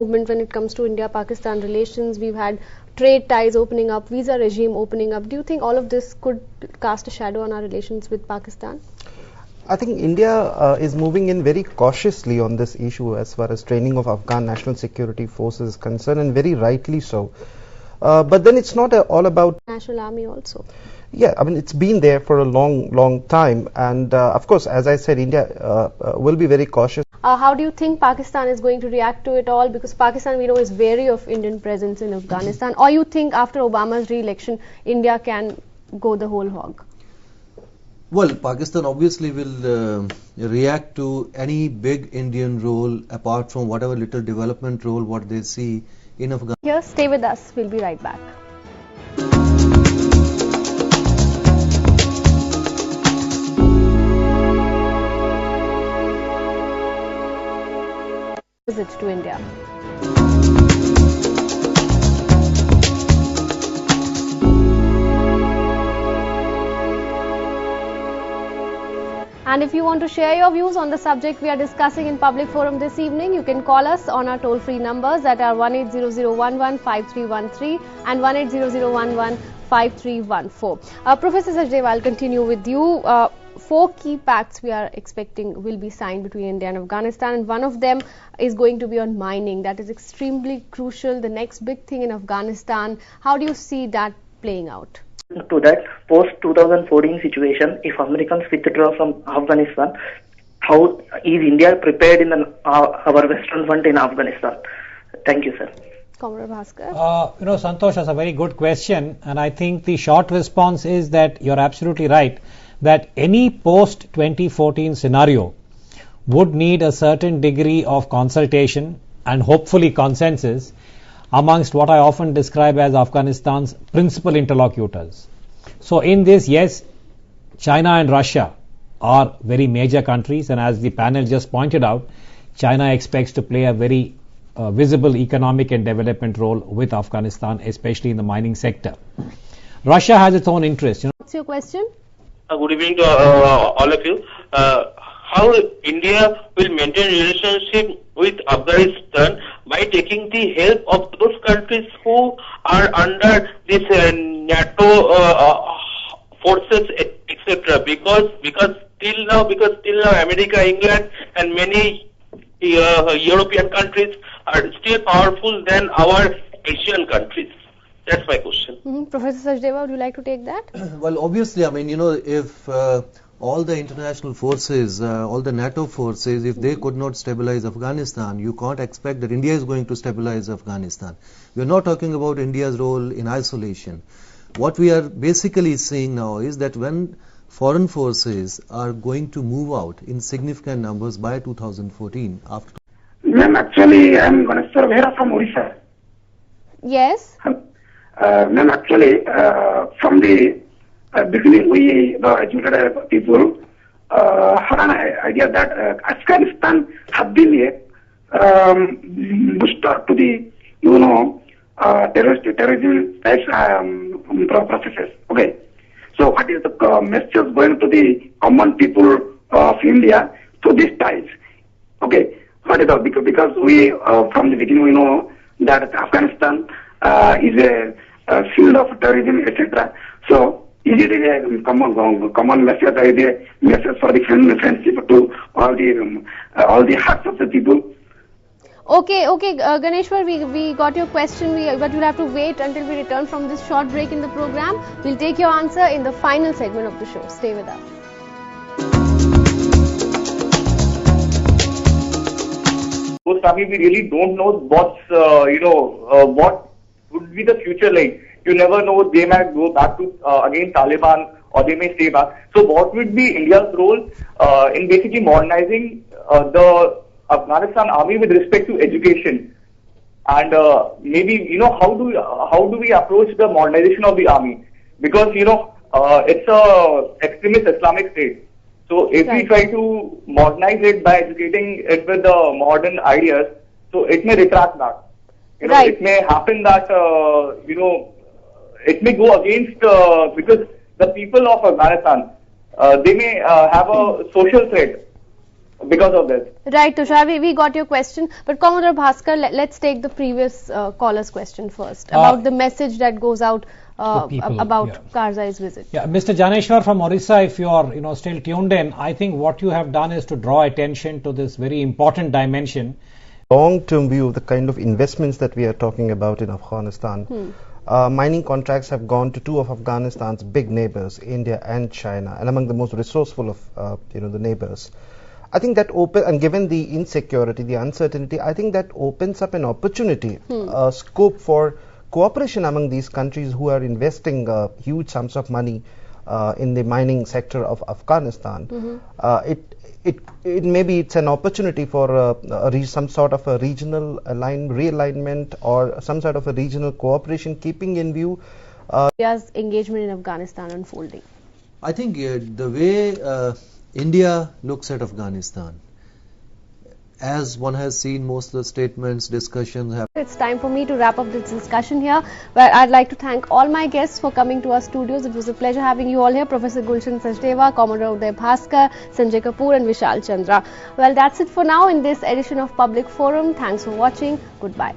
movement when it comes to India-Pakistan relations. We've had trade ties opening up, visa regime opening up. Do you think all of this could cast a shadow on our relations with Pakistan? I think India is moving in very cautiously on this issue as far as training of Afghan National Security Forces is concerned, and very rightly so. But then it's not all about National Army also. Yeah, I mean, it's been there for a long time, and of course, as I said, India will be very cautious. How do you think Pakistan is going to react to it all? Because Pakistan, we know, is wary of Indian presence in Afghanistan. Or you think after Obama's re-election, India can go the whole hog? Well, Pakistan obviously will react to any big Indian role apart from whatever little development role what they see in Afghanistan. Here, stay with us. We'll be right back. Visit to India. And if you want to share your views on the subject we are discussing in public forum this evening, you can call us on our toll-free numbers that are 1800115313 and 1800115314. Professor Sachdev, I'll continue with you. 4 key pacts we are expecting will be signed between India and Afghanistan, and one of them is going to be on mining. That is extremely crucial, the next big thing in Afghanistan. How do you see that playing out? To that post-2014 situation, if Americans withdraw from Afghanistan, how is India prepared in our Western Front in Afghanistan? Thank you, sir. Comrade Bhaskar. Santosh, that's a very good question, and I think the short response is that you're absolutely right, that any post-2014 scenario would need a certain degree of consultation and hopefully consensus amongst what I often describe as Afghanistan's principal interlocutors. So in this, yes, China and Russia are very major countries, and as the panel just pointed out, China expects to play a very visible economic and development role with Afghanistan, especially in the mining sector. Russia has its own interest. What's your question? Good evening to all of you. How India will maintain relationship with Afghanistan by taking the help of those countries who are under this NATO forces, etc. Because till now America, England, and many European countries are still powerful than our Asian countries. That's my question. Professor Sachdeva, would you like to take that? Well, obviously, I mean, if all the international forces, all the NATO forces, if they could not stabilize Afghanistan, you can't expect that India is going to stabilize Afghanistan. We are not talking about India's role in isolation. What we are basically seeing now is that when foreign forces are going to move out in significant numbers by 2014, after... Ma'am, actually, I am Ganeshwar Behera from Odisha. Yes. Ma'am, actually, from the beginning, the educated people had an idea that Afghanistan had been a booster to the, terrorism types processes. Okay. So, what is the message going to the common people of India through these ties? Okay. What is the, because we, from the beginning, we know that Afghanistan is a field of terrorism, etc. So, is it a common message, a message for the friendship to all the hearts of the people? Okay, Ganeshwar, we got your question, but you'll have to wait until we return from this short break in the program. We'll take your answer in the final segment of the show. Stay with us. Swami, we really don't know what's, what would be the future like. You never know, they might go back to, again, Taliban, or they may stay back. So what would be India's role in basically modernizing the Afghanistan army with respect to education? And maybe, how do we approach the modernization of the army? Because, it's a extremist Islamic state. So if we try to modernize it by educating it with the modern ideas, so it may retract back. It may happen that, it may go against, because the people of Afghanistan, they may have a social threat because of this. Right, Tushar, we got your question, but Commodore Bhaskar, let's take the previous caller's question first about the message that goes out about Karzai's visit. Yeah, Mr. Janeshwar from Orissa, if you are still tuned in, I think what you have done is to draw attention to this very important dimension. Long-term view of the kind of investments that we are talking about in Afghanistan. Mining contracts have gone to two of Afghanistan's big neighbors, India and China, and among the most resourceful of the neighbors. I think that and given the insecurity, the uncertainty, I think that opens up an opportunity, scope for cooperation among these countries who are investing huge sums of money in the mining sector of Afghanistan. Maybe it's an opportunity for some sort of a regional realignment or some sort of a regional cooperation, keeping in view India's engagement in Afghanistan unfolding. I think the way India looks at Afghanistan, as one has seen most of the statements, discussions happen. It's time for me to wrap up this discussion here, where I'd like to thank all my guests for coming to our studios. It was a pleasure having you all here. Professor Gulshan Sachdeva, Commodore Uday Bhaskar, Sanjay Kapoor and Vishal Chandra. Well, that's it for now in this edition of Public Forum. Thanks for watching. Goodbye.